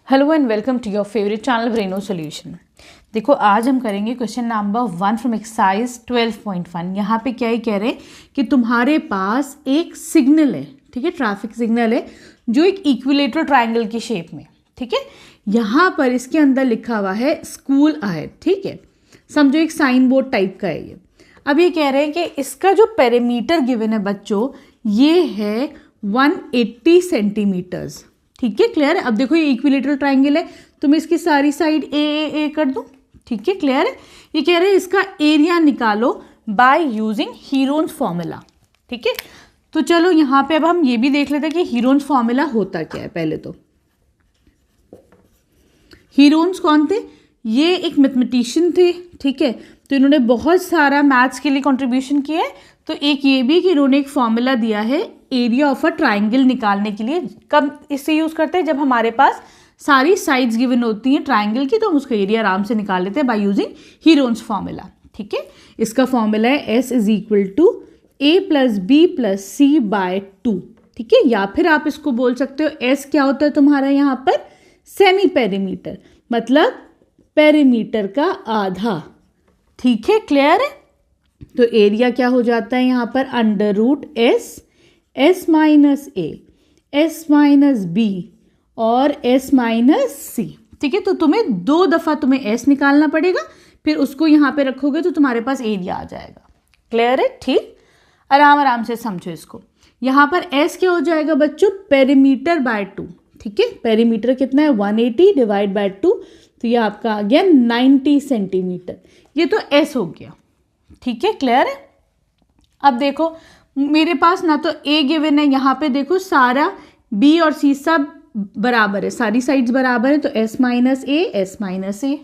Hello and welcome to your favourite channel Breno solution. देखो आज हम करेंगे क्वेश्चन नंबर 1 फ्रॉम एक्सरसाइज 12.1। यहाँ पे क्या ही कह रहे हैं कि तुम्हारे पास एक सिग्नल है, ठीक है, ट्रैफिक सिग्नल है जो एक इक्विलेटरल ट्रायंगल की शेप में, ठीक है। यहाँ पर इसके अंदर लिखा हुआ है स्कूल अहेड, ठीक है, समझो एक साइन बोर्ड टाइप का है ये। अब ये कह रहे हैं कि इसका जो पेरीमीटर गिवन है बच्चों, ये है 180 सेंटीमीटर्स, ठीक है, क्लियर है। अब देखो ये इक्विलेटरल ट्रायंगल है तो मैं इसकी सारी साइड ए कर दूं, ठीक है, क्लियर है। ये कह रहे हैं इसका एरिया निकालो बाय यूजिंग हीरोन्स फॉर्मूला, ठीक है। तो चलो यहाँ पे अब हम ये भी देख लेते हैं कि हीरोन्स फॉर्मूला होता क्या है। पहले तो हीरोन्स कौन थे? ये एक मैथमेटिशियन थे, ठीक है, तो इन्होंने बहुत सारा मैथ्स के लिए कंट्रीब्यूशन किया है। तो एक ये भी कि इन्होंने एक फॉर्मूला दिया है एरिया ऑफ अ ट्राइंगल निकालने के लिए। कब इससे यूज करते हैं? जब हमारे पास सारी साइड्स गिवन होती हैं ट्राइंगल की, तो हम उसका एरिया आराम से निकाल लेते हैं बाय यूजिंग हीरोन्स फॉर्मूला, ठीक है। इसका फॉर्मूला है S is equal to A plus B plus C by 2, ठीक है। या फिर आप इसको बोल सकते हो एस क्या होता है तुम्हारा यहाँ पर? सेमी पेरीमीटर, मतलब पेरीमीटर का आधा, ठीक है, क्लियर है। तो एरिया क्या हो जाता है यहाँ पर? Under root S minus A, S minus B और एस माइनस सी, ठीक है। तो तुम्हें 2 दफा तुम्हें एस निकालना पड़ेगा, फिर उसको यहाँ पे रखोगे तो तुम्हारे पास एरिया आ जाएगा, क्लियर है, ठीक। आराम से समझो इसको। यहाँ पर एस क्या हो जाएगा बच्चों? पेरीमीटर बाय 2, ठीक है। पेरीमीटर कितना है? 180 डिवाइड बाय 2, तो ये आपका आ गया 90 सेंटीमीटर। ये तो एस हो गया, ठीक है, क्लियर है। अब देखो मेरे पास ना तो ए गिवन है, यहाँ पे देखो सारा बी और सी सब बराबर है, सारी साइड्स बराबर है, तो एस माइनस ए,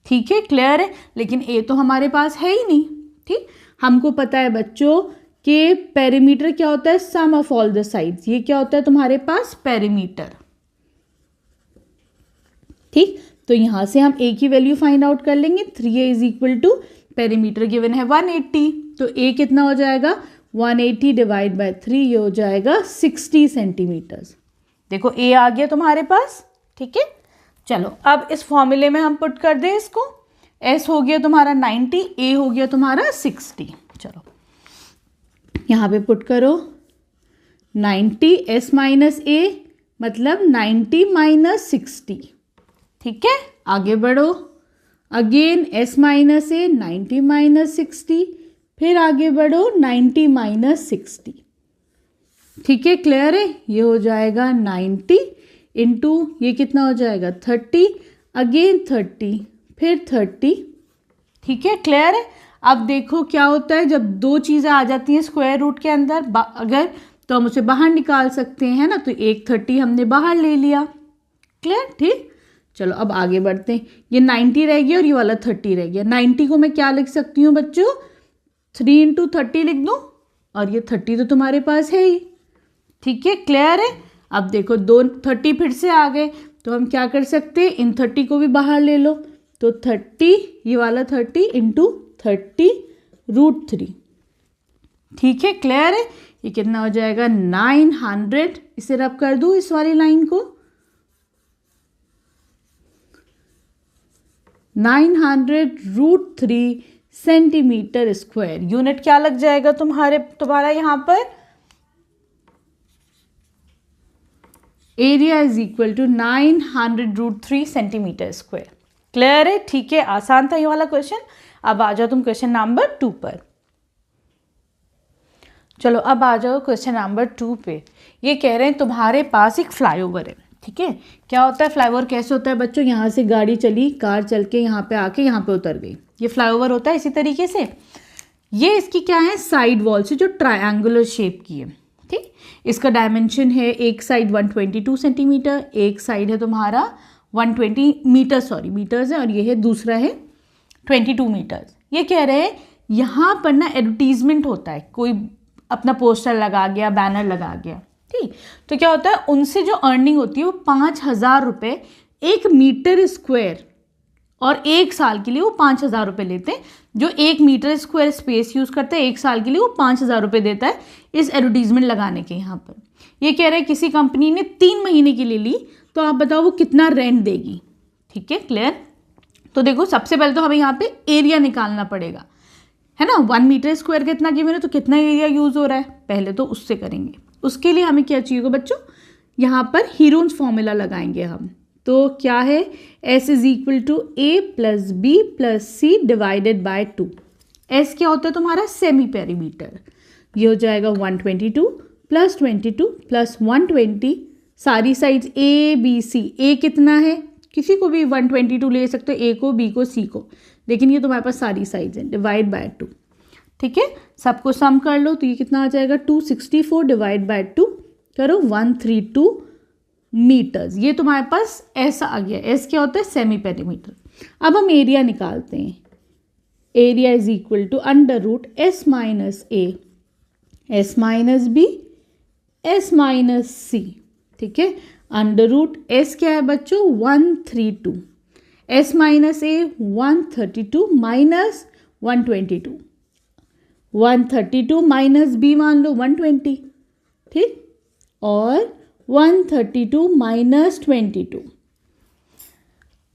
ठीक है, क्लियर है। लेकिन ए तो हमारे पास है ही नहीं, ठीक। हमको पता है बच्चों कि पेरीमीटर क्या होता है? सम ऑफ ऑल द साइड्स। ये क्या होता है तुम्हारे पास? पेरीमीटर, ठीक। तो यहां से हम ए की वैल्यू फाइंड आउट कर लेंगे। 3a is equal to perimeter given है 180, तो a कितना हो जाएगा? 180 डिवाइड बाय 3, ये हो जाएगा 60 सेंटीमीटर्स। देखो a आ गया तुम्हारे पास, ठीक है। चलो अब इस फॉर्मूले में हम पुट कर दें इसको। s हो गया तुम्हारा 90, a हो गया तुम्हारा 60। चलो यहाँ पे पुट करो 90 s माइनस a, मतलब 90 माइनस 60, ठीक है। आगे बढ़ो, अगेन s माइनस ए, 90 माइनस 60, फिर आगे बढ़ो 90 माइनस 60, ठीक है, क्लियर है। ये हो जाएगा 90 इंटू ये कितना हो जाएगा? 30, अगेन 30, फिर 30, ठीक है, क्लियर है। अब देखो क्या होता है जब 2 चीज़ें आ जाती हैं स्क्वायर रूट के अंदर, अगर तो हम उसे बाहर निकाल सकते हैं ना, तो एक 30 हमने बाहर ले लिया, क्लियर, ठीक। चलो अब आगे बढ़ते हैं। ये 90 रह गया और ये वाला 30 रह गया। 90 को मैं क्या लिख सकती हूँ बच्चों? 3 इंटू 30 लिख दूँ, और ये 30 तो तुम्हारे पास है ही, ठीक है, क्लियर है। अब देखो 2 30 फिर से आ गए, तो हम क्या कर सकते हैं? इन 30 को भी बाहर ले लो, तो 30, ये वाला 30 इंटू 30 रूट 3, ठीक है, क्लियर है। ये कितना हो जाएगा? 900। इसे रब कर दूँ इस वाली लाइन को, 900 रूट 3 सेंटीमीटर स्क्वायर। यूनिट क्या लग जाएगा तुम्हारा यहाँ पर? Area is equal to 900 root 3 centimetre square, clear है, ठीक है। आसान था ये वाला क्वेश्चन। अब आ जाओ तुम क्वेश्चन नंबर 2 पर। चलो अब आ जाओ क्वेश्चन नंबर 2 पे। ये कह रहे हैं तुम्हारे पास एक फ्लाईओवर है, ठीक है। क्या होता है फ्लाईओवर? कैसे होता है बच्चों? यहाँ से गाड़ी चली, कार चल के यहाँ पे आके यहाँ पे उतर गई, ये फ्लाईओवर होता है। इसी तरीके से ये इसकी क्या है? साइड वॉल से जो ट्रायंगुलर शेप की है, ठीक। इसका डायमेंशन है, एक साइड 122 सेंटीमीटर, एक साइड है तुम्हारा 120 मीटर, सॉरी मीटर्स है, और ये है दूसरा है 22 मीटर्स। ये कह रहे हैं यहाँ पर ना एडवर्टीजमेंट होता है, कोई अपना पोस्टर लगा गया, बैनर लगा गया, ठीक। तो क्या होता है उनसे जो अर्निंग होती है वो 5000 रुपये 1 मीटर स्क्वायर, और 1 साल के लिए वो 5000 रुपये लेते हैं। जो 1 मीटर स्क्वायर स्पेस यूज़ करते हैं 1 साल के लिए, वो 5000 रुपये देता है इस एडवर्टीजमेंट लगाने के। यहाँ पर ये कह रहा है किसी कंपनी ने 3 महीने के लिए ली, तो आप बताओ वो कितना रेंट देगी। ठीक है, क्लियर। तो देखो सबसे पहले तो हमें यहाँ पे एरिया निकालना पड़ेगा, है ना। 1 मीटर स्क्वायर कितना गिवन है, तो कितना एरिया यूज हो रहा है, पहले तो उससे करेंगे। उसके लिए हमें क्या चाहिए बच्चों, यहाँ पर हीरोन्स फॉर्मूला लगाएंगे हम। तो क्या है, S is equal to A plus B plus C divided by 2। S क्या होता है तुम्हारा, सेमी पेरीमीटर। ये हो जाएगा 122 प्लस 22 प्लस 120, सारी sides A B C। A कितना है, किसी को भी 122 ले सकते हो, A को, B को, C को, लेकिन ये तुम्हारे पास सारी साइड्स हैं, डिवाइड बाय 2। ठीक है, सबको सम कर लो, तो ये कितना आ जाएगा 264 डिवाइड बाय 2 करो 132 मीटर्स। ये तुम्हारे पास ऐसा आ गया। एस क्या होता है, सेमी पेरीमीटर। अब हम एरिया निकालते हैं। Area is equal to under root S minus A, S minus B, S minus C. ठीक है, अंडर रूट एस क्या है बच्चों, 132, S minus A 132 minus 122, 132 minus B मान लो 120, ठीक, और 132 माइनस 22।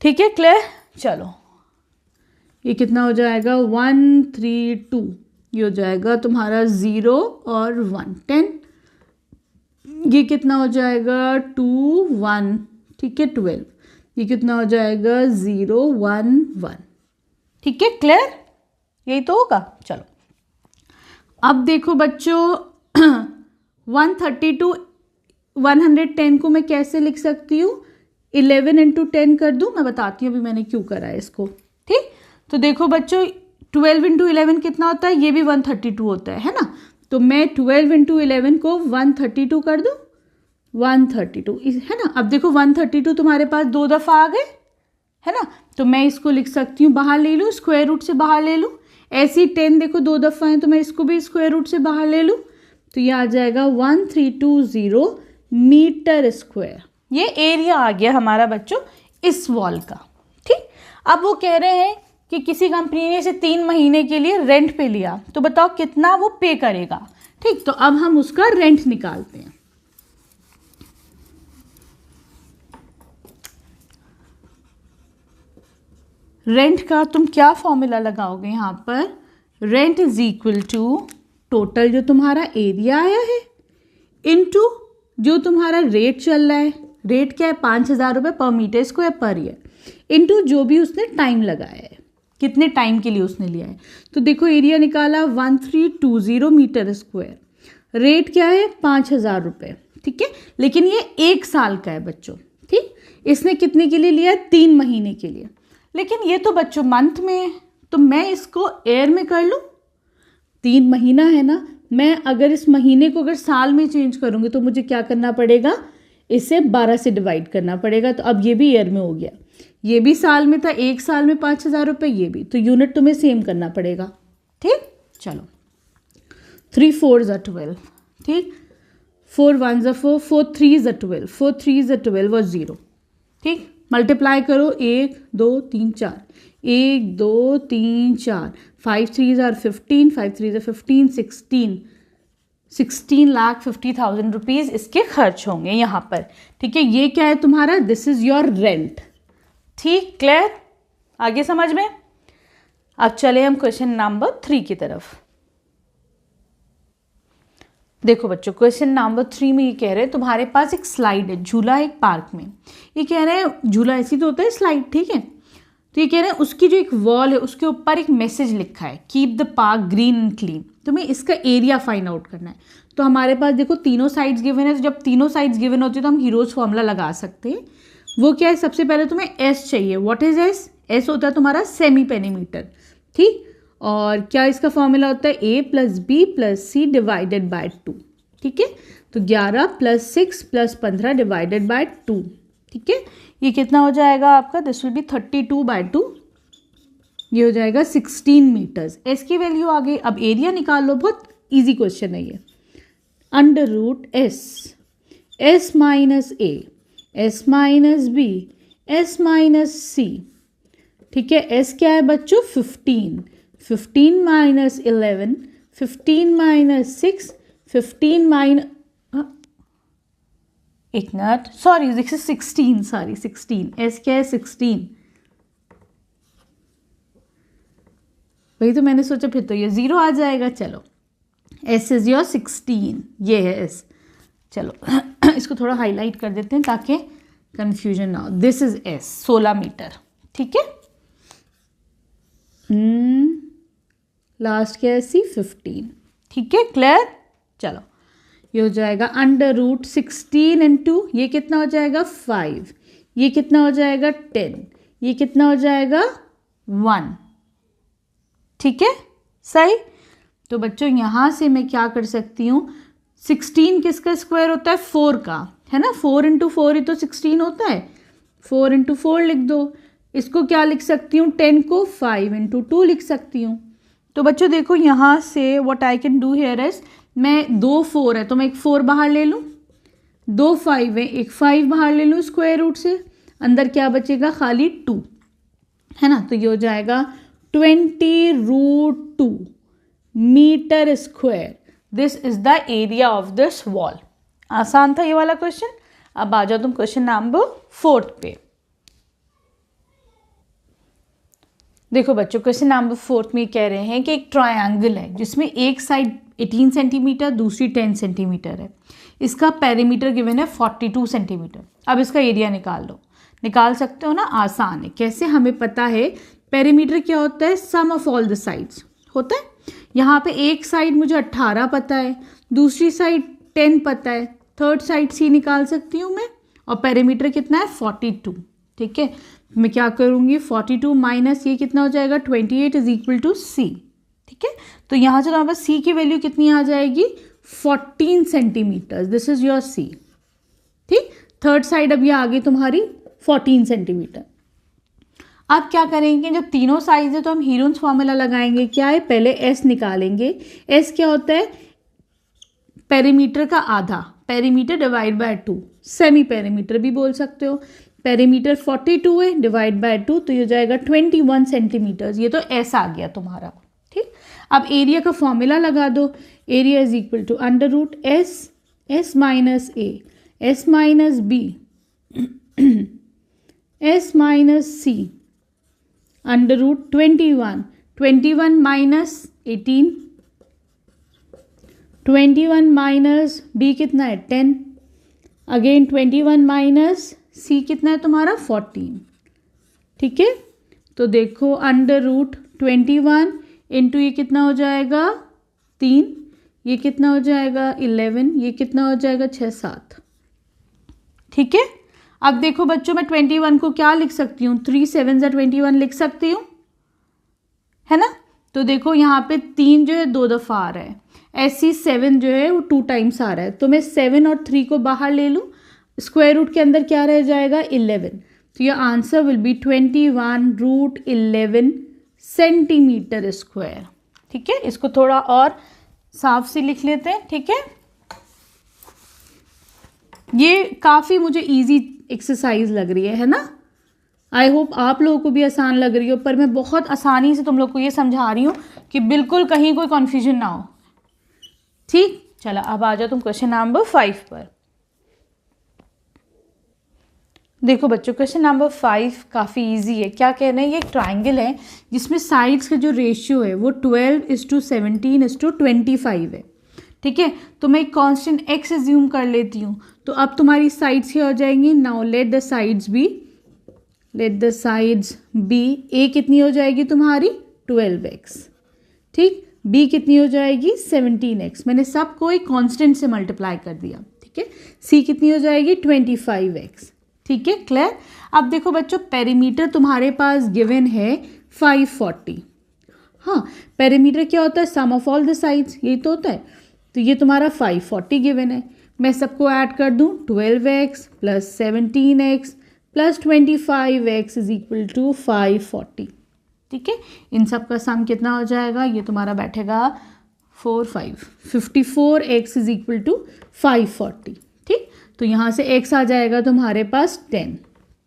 ठीक है, क्लियर। चलो ये कितना हो जाएगा, 132, ये हो जाएगा तुम्हारा 0 और 1 10, ये कितना हो जाएगा 2 1, ठीक है 12, ये कितना हो जाएगा 0 1 1। ठीक है, क्लियर, यही तो होगा। चलो अब देखो बच्चों 132 110 को मैं कैसे लिख सकती हूँ, 11 इंटू 10 कर दूँ। मैं बताती हूँ अभी मैंने क्यों करा है इसको। ठीक, तो देखो बच्चों 12 इंटू 11 कितना होता है, ये भी 132 होता है ना। तो मैं 12 इंटू 11 को 132 कर दूँ, 132 है ना। अब देखो 132 तुम्हारे पास 2 दफ़ा आ गए, है ना। तो मैं इसको लिख सकती हूँ, बाहर ले लूँ, स्क्वायर रूट से बाहर ले लूँ। ऐसी 10 देखो 2 दफ़ा है, तो मैं इसको भी स्क्वायर रूट से बाहर ले लूँ, तो ये आ जाएगा 1320 मीटर स्क्वायर। ये एरिया आ गया हमारा बच्चों इस वॉल का। ठीक, अब वो कह रहे हैं कि किसी कंपनी ने इसे 3 महीने के लिए रेंट पे लिया, तो बताओ कितना वो पे करेगा। ठीक, तो अब हम उसका रेंट निकालते हैं। रेंट का तुम क्या फॉर्मूला लगाओगे यहाँ पर, rent is equal to total जो तुम्हारा एरिया आया है इनटू जो तुम्हारा रेट चल रहा है। रेट क्या है, 5,000 रुपये per metre square per year, into जो भी उसने टाइम लगाया है, कितने टाइम के लिए उसने लिया है। तो देखो एरिया निकाला 1320 मीटर स्क्वायर, रेट क्या है 5,000 रुपये। ठीक है, लेकिन ये 1 साल का है बच्चों। ठीक, इसने कितने के लिए लिया है, 3 महीने के लिए। लेकिन ये तो बच्चों मंथ में है, तो मैं इसको एयर में कर लूँ। 3 महीना है ना, मैं अगर इस महीने को अगर साल में चेंज करूँगी तो मुझे क्या करना पड़ेगा, इसे 12 से डिवाइड करना पड़ेगा। तो अब ये भी ईयर में हो गया, ये भी साल में था, 1 साल में 5,000 रुपये, ये भी, तो यूनिट तुम्हें सेम करना पड़ेगा। ठीक, चलो 3 4 ज़ा 12, ठीक, 4 1 ज़ा 4, 4 3 ज़ा 12, 4 3 ज़ा 12 और 0। ठीक, मल्टीप्लाई करो 1 2 3 4, 1 2 3 4, 5 3 ज़ा 15, 5 3 ज़ा 15, 16,50,000 रुपीज़ इसके खर्च होंगे यहाँ पर। ठीक है, ये क्या है तुम्हारा, दिस इज योर रेंट। ठीक, क्लियर, आगे समझ में। अब चले हम क्वेश्चन नंबर 3 की तरफ। देखो बच्चों क्वेश्चन नंबर 3 में ये कह रहे हैं तुम्हारे पास एक स्लाइड है, झूला है एक पार्क में। ये कह रहे हैं झूला ऐसी तो होता है स्लाइड, ठीक है। तो ये कह रहे हैं उसकी जो एक वॉल है उसके ऊपर एक मैसेज लिखा है, keep the park green and clean. तुम्हें इसका एरिया फाइंड आउट करना है। तो हमारे पास देखो तीनों साइड्स गिवन है, तो जब तीनों साइड्स गिवन होती है तो हम हीरोज फॉर्मूला लगा सकते हैं। वो क्या है, सबसे पहले तुम्हें एस चाहिए। व्हाट इज एस, एस होता है तुम्हारा सेमी पेरीमीटर। ठीक, और क्या इसका फॉर्मूला होता है, A plus B plus C divided by 2। ठीक है, तो 11 प्लस 6 प्लस 15 डिवाइडेड बाय 2। ठीक है, ये कितना हो जाएगा आपका, दिस विल बी 32/2, ये हो जाएगा 16 मीटर्स। एस की वैल्यू आ गई। अब एरिया निकाल लो, बहुत इजी क्वेश्चन है ये। Under root S, S minus A, S minus B, S minus C. ठीक है, एस क्या है बच्चों 15, 15 माइनस 11, 15 माइनस 6, 15 माइनस एक minute, sorry this is 16, sorry 16, S क्या है 16, वही तो मैंने सोचा फिर तो ये 0 आ जाएगा। चलो एस इज योर 16, ये है एस। चलो इसको थोड़ा हाईलाइट कर देते हैं ताकि कंफ्यूजन ना हो। दिस इज एस 16 मीटर, ठीक है। लास्ट क्या है सी 15, ठीक है, क्लियर। चलो ये हो जाएगा अंडर रूट 16 इंटू ये कितना हो जाएगा 5, ये कितना हो जाएगा 10, ये कितना हो जाएगा 1, ठीक है, सही। तो बच्चों यहाँ से मैं क्या कर सकती हूँ, 16 किसका स्क्वायर होता है 4 का, है ना, 4 इंटू 4 ही तो 16 होता है, 4 इंटू 4 लिख दो। इसको क्या लिख सकती हूँ, 10 को 5 इंटू 2 लिख सकती हूँ। तो बच्चों देखो यहाँ से what I can do here is, मैं 2 4 है तो मैं एक 4 बाहर ले लूँ, 2 5 है एक 5 बाहर ले लूँ स्क्वायर रूट से, अंदर क्या बचेगा खाली 2, है ना। तो ये हो जाएगा 20√2 metre square, this is the area of this wall. आसान था ये वाला क्वेश्चन। अब आ जाओ तुम क्वेश्चन नंबर 4 पे। देखो बच्चों क्वेश्चन नंबर 4 में कह रहे हैं कि एक ट्रायंगल है जिसमें एक साइड 18 सेंटीमीटर दूसरी 10 सेंटीमीटर है, इसका पेरीमीटर गिवन है 42 सेंटीमीटर। अब इसका एरिया निकाल लो। निकाल सकते हो ना, आसान है। कैसे, हमें पता है पेरीमीटर क्या होता है, सम ऑफ ऑल द साइड्स होता है। यहाँ पे एक साइड मुझे 18 पता है, दूसरी साइड 10 पता है, थर्ड साइड सी निकाल सकती हूँ मैं, और पेरीमीटर कितना है 42, ठीक है। मैं क्या करूँगी 42 माइनस ये कितना हो जाएगा 28 इज इक्वल टू सी, ठीक है। तो यहाँ से हमारे पास सी की वैल्यू कितनी आ जाएगी 14 centimetre, this is your C, ठीक। थर्ड साइड अब ये आ गई तुम्हारी 14 सेंटीमीटर। अब क्या करेंगे, जो तीनों साइज है तो हम हीरोन्स फॉर्मूला लगाएंगे। क्या है, पहले एस निकालेंगे। एस क्या होता है, पेरीमीटर का आधा, perimeter divide by 2, semi perimeter भी बोल सकते हो। पेरीमीटर 42 है, डिवाइड बाय 2 तो ये हो जाएगा 21 सेंटीमीटर। ये तो एस आ गया तुम्हारा, ठीक। अब एरिया का फॉर्मूला लगा दो। Area is equal to under root S, S minus A, S minus B, S minus C, under root 21, 21 minus 18, 21 minus B कितना है 10, अगेन 21 माइनस सी कितना है तुम्हारा 14, ठीक है। तो देखो अंडर रूट 21 इंटू ये कितना हो जाएगा 3, ये कितना हो जाएगा 11, ये कितना हो जाएगा 6 7, ठीक है। अब देखो बच्चों मैं 21 को क्या लिख सकती हूँ, 3 7 जा 21 लिख सकती हूँ, है ना। तो देखो यहाँ पे 3 जो है 2 दफ़ा आ रहा है, ऐसी 7 जो है वो 2 टाइम्स आ रहा है। तो मैं 7 और 3 को बाहर ले लूँ, स्क्वायर रूट के अंदर क्या रह जाएगा 11। तो your answer will be 21√11 centimetre square, ठीक है। इसको थोड़ा और साफ से लिख लेते हैं, ठीक है। ये काफ़ी मुझे इजी एक्सरसाइज लग रही है ना। आई होप आप लोगों को भी आसान लग रही हो, पर मैं बहुत आसानी से तुम लोग को ये समझा रही हूँ कि बिल्कुल कहीं कोई कन्फ्यूजन ना हो, ठीक। चलो अब आ जाओ तुम क्वेश्चन नंबर 5 पर। देखो बच्चों क्वेश्चन नंबर 5 काफ़ी इजी है। क्या कह रहे हैं, ये एक ट्राइंगल है जिसमें साइड्स का जो रेशियो है वो 12:17:25 है, ठीक है। तो मैं एक कांस्टेंट x एज्यूम कर लेती हूँ। तो अब तुम्हारी साइड्स क्या हो जाएंगी, now let the sides be, a कितनी हो जाएगी तुम्हारी 12x, ठीक। b कितनी हो जाएगी 17x, मैंने सबको एक कांस्टेंट से मल्टीप्लाई कर दिया, ठीक है। c कितनी हो जाएगी 25x, ठीक है, क्लियर। अब देखो बच्चों पेरीमीटर तुम्हारे पास गिवन है 540। हाँ, पेरीमीटर क्या होता है, सम ऑफ ऑल द साइड्स, यही तो होता है। तो ये तुम्हारा 540 गिवन है। मैं सबको ऐड कर दूं, 12x plus 17x plus 25x is equal to 540, ठीक है। इन सब का सम कितना हो जाएगा, ये तुम्हारा बैठेगा 54x इज इक्वल टू 540, ठीक। तो यहाँ से x आ जाएगा तुम्हारे पास 10,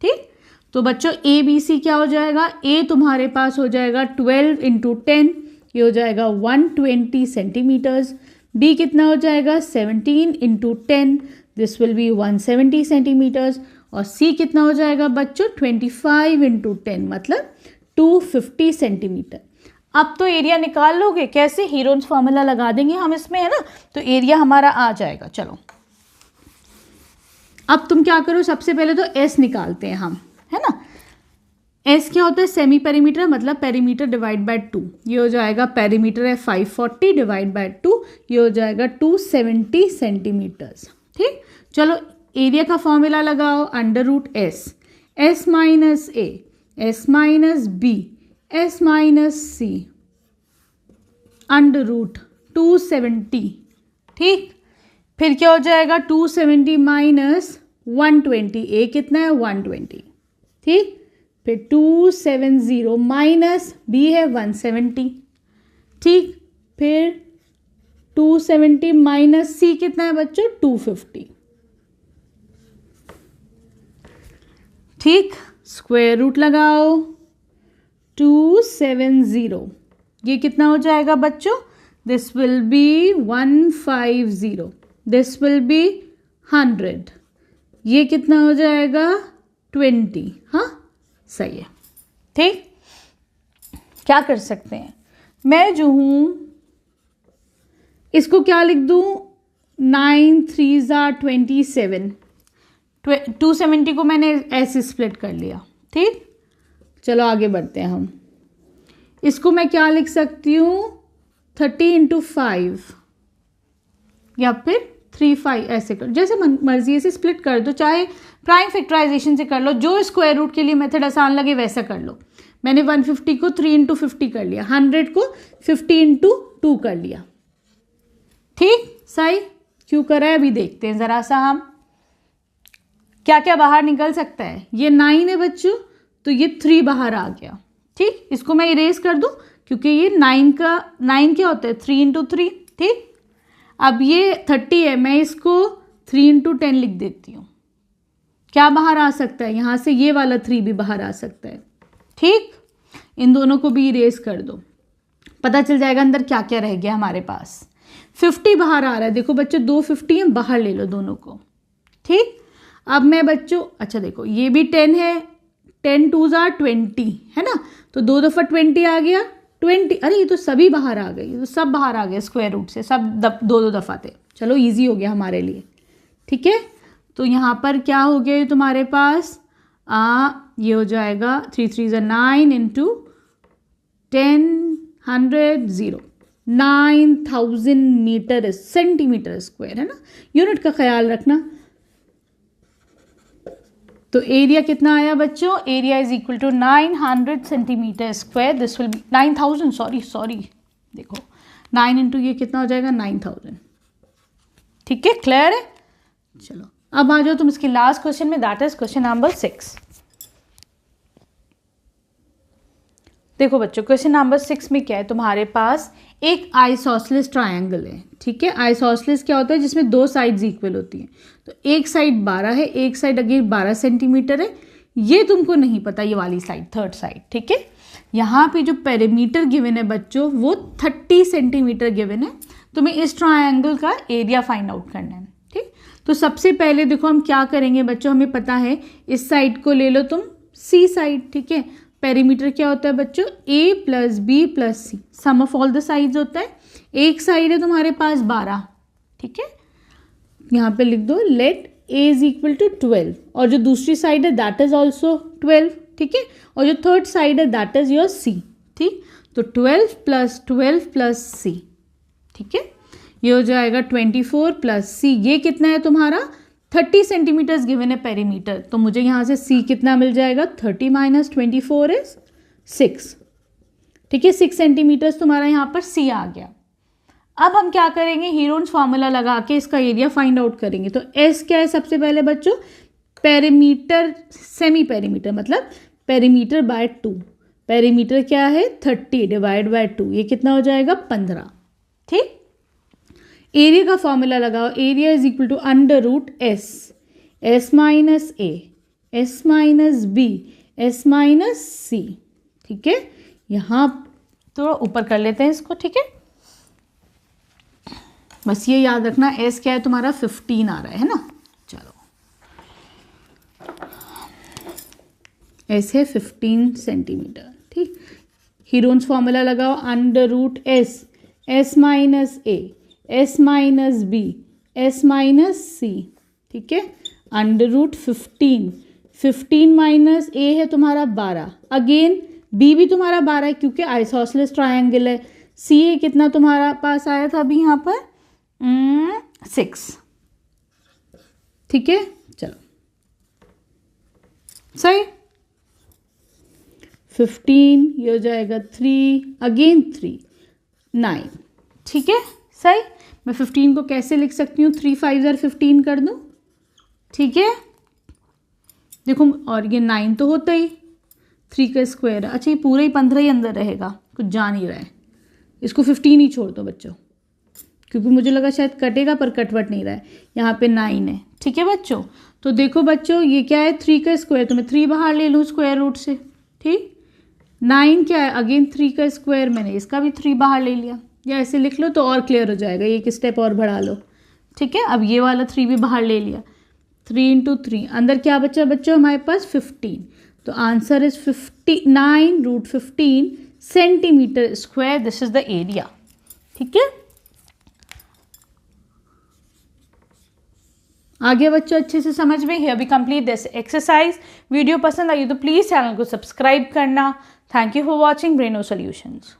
ठीक। तो बच्चों ए बी सी क्या हो जाएगा, a तुम्हारे पास हो जाएगा 12 इंटू 10, ये हो जाएगा 120 सेंटीमीटर्स। b कितना हो जाएगा 17 into 10, this will be 170 centimetres. और सी कितना हो जाएगा बच्चों, 25 इंटू 10 मतलब 250 सेंटीमीटर। अब तो एरिया निकाल लोगे, कैसे, हीरोन्स फॉर्मूला लगा देंगे हम इसमें, है ना, तो एरिया हमारा आ जाएगा। चलो अब तुम क्या करो, सबसे पहले तो एस निकालते हैं हम, है ना। एस क्या होता है, सेमी पेरीमीटर मतलब पेरीमीटर डिवाइड बाय 2। ये हो जाएगा, पेरीमीटर है 540 डिवाइड बाय 2, ये हो जाएगा 270 सेंटीमीटर्स। ठीक, चलो एरिया का फॉर्मूला लगाओ, under root S, S minus A, S minus B, S minus C, under root 270। ठीक, फिर क्या हो जाएगा, 270 माइनस 120, ए कितना है 120। ठीक, फिर 270 माइनस बी है 170। ठीक, फिर 270 माइनस सी कितना है बच्चों 250। ठीक, स्क्वायर रूट लगाओ, 270 ये कितना हो जाएगा बच्चों, this will B 150, this will B 100, ये कितना हो जाएगा 20। हाँ सही है। ठीक, क्या कर सकते हैं, मैं जो हूँ इसको क्या लिख दूँ, 9 3 27, 270 को मैंने ऐसे स्प्लिट कर लिया। ठीक, चलो आगे बढ़ते हैं हम, इसको मैं क्या लिख सकती हूँ 30 इंटू 5 या फिर 3 5 ऐसे कर, जैसे मर्जी ऐसे स्प्लिट कर दो, चाहे प्राइम फैक्टराइजेशन से कर लो, जो स्क्वायर रूट के लिए मेथड आसान लगे वैसा कर लो। मैंने 150 को 3 इंटू 50 कर लिया, 100 को 50 इंटू 2 कर लिया। ठीक, सही क्यों करा है अभी देखते हैं ज़रा सा हम, क्या क्या बाहर निकल सकता है। ये 9 है बच्चों, तो ये 3 बाहर आ गया। ठीक, इसको मैं इरेज कर दूं क्योंकि ये 9 क्या होता है 3 इंटू 3। ठीक, अब ये 30 है, मैं इसको 3 इंटू 10 लिख देती हूँ। क्या बाहर आ सकता है, यहाँ से ये वाला 3 भी बाहर आ सकता है। ठीक, इन दोनों को भी इरेज कर दो, पता चल जाएगा अंदर क्या क्या रह गया हमारे पास। 50 बाहर आ रहा है, देखो बच्चों 2 50 हैं, बाहर ले लो दोनों को। ठीक, अब मैं बच्चों, अच्छा देखो ये भी 10 है, 10 2 20 है ना, तो 2 दफ़ा 20 आ गया 20, अरे ये तो सभी बाहर आ गए, ये तो सब बाहर आ गए स्क्वायर रूट से, सब 2 दफ़ा थे। चलो इजी हो गया हमारे लिए। ठीक है, तो यहाँ पर क्या हो गया तुम्हारे पास, ये हो जाएगा 3 3 9 इंटू 10 100 0, 9000 मीटर सेंटीमीटर स्क्वायर, है ना, यूनिट का ख्याल रखना। तो एरिया कितना आया बच्चों, area is equal to 900 centimetre square, this will be 9000, sorry देखो 9 इंटू ये कितना हो जाएगा 9000। ठीक है, क्लियर है। चलो अब आ जाओ तुम इसके लास्ट क्वेश्चन में, दैट इज क्वेश्चन नंबर 6। देखो बच्चों क्वेश्चन नंबर 6 में क्या है, तुम्हारे पास एक आइसोसेलेस ट्रायंगल है। ठीक है, आइसोसेलेस क्या होता है, जिसमें 2 साइड्स इक्वल होती हैं। तो एक साइड 12 है, एक साइड अगेन 12 सेंटीमीटर है, ये तुमको नहीं पता ये वाली साइड, थर्ड साइड। ठीक है, यहाँ पे जो पेरीमीटर गिवन है बच्चों वो 30 सेंटीमीटर गिवन है, तुम्हें इस ट्रायंगल का एरिया फाइंड आउट करना है। ठीक, तो सबसे पहले देखो हम क्या करेंगे बच्चों, हमें पता है इस साइड को ले लो तुम सी साइड। ठीक है, पेरीमीटर क्या होता है बच्चों, a plus B plus C, sum of all the sides होता है। एक साइड है तुम्हारे पास 12। ठीक है, यहाँ पे लिख दो let a is equal to 12, और जो दूसरी साइड है दैट इज ऑल्सो 12। ठीक है, और जो थर्ड साइड है दैट इज योर c। ठीक, तो 12 प्लस c। ठीक है, ये हो जाएगा 24 प्लस c, ये कितना है तुम्हारा 30 सेंटीमीटर्स गिवन है पेरीमीटर, तो मुझे यहाँ से c कितना मिल जाएगा, 30 माइनस 24 इज 6। ठीक है, 6 सेंटीमीटर्स तुम्हारा यहाँ पर c आ गया। अब हम क्या करेंगे, हीरोन्स फार्मूला लगा के इसका एरिया फाइंड आउट करेंगे। तो s क्या है सबसे पहले बच्चों, पेरीमीटर सेमी पेरीमीटर मतलब पेरीमीटर बाय 2, पेरीमीटर क्या है 30 डिवाइड बाय 2, ये कितना हो जाएगा 15। ठीक, एरिया का फॉर्मूला लगाओ, area is equal to under root S minus A, S minus B, S minus C. ठीक है, यहाँ थोड़ा ऊपर कर लेते हैं इसको। ठीक है, बस ये याद रखना एस क्या है तुम्हारा 15 आ रहा है ना, एस है 15 सेंटीमीटर। ठीक, हीरोन्स फॉर्मूला लगाओ, under root S, S minus A, S minus B, S minus C. ठीक है, अंडर रूट 15 माइनस ए है तुम्हारा 12, अगेन बी भी तुम्हारा 12 है क्योंकि आइसोसेलेस ट्रायंगल है। सी ए कितना तुम्हारा पास आया था अभी यहाँ पर 6। ठीक है, चलो सही, 15 ये हो जाएगा 3, अगेन 3, 9। ठीक है, सही। मैं 15 को कैसे लिख सकती हूँ, 3 5 15 कर दूँ। ठीक है, देखो, और ये 9 तो होता ही, 3 का स्क्वायर। अच्छा, ये पूरा ही 15 ही अंदर रहेगा, कुछ जा नहीं रहा है, इसको 15 ही छोड़ दो बच्चों, क्योंकि मुझे लगा शायद कटेगा पर कटवट नहीं रहा है। यहाँ पे 9 है। ठीक है बच्चों, तो देखो बच्चों ये क्या है, 3 का स्क्वायर, तो मैं 3 बाहर ले लूँ स्क्वायर रूट से। ठीक, 9 क्या है, अगेन 3 का स्क्वायर, मैंने इसका भी 3 बाहर ले लिया। या ऐसे लिख लो तो और क्लियर हो जाएगा, एक स्टेप और बढ़ा लो। ठीक है, अब ये वाला 3 भी बाहर ले लिया, 3 इंटू 3, अंदर क्या बचा बच्चों हमारे पास 15, तो answer is 59 root 15 centimetre square. This is the area. ठीक है, आगे बच्चों अच्छे से समझ में। Here we complete this exercise. Video पसंद आई तो प्लीज़ चैनल को सब्सक्राइब करना। Thank you for watching Breno solutions.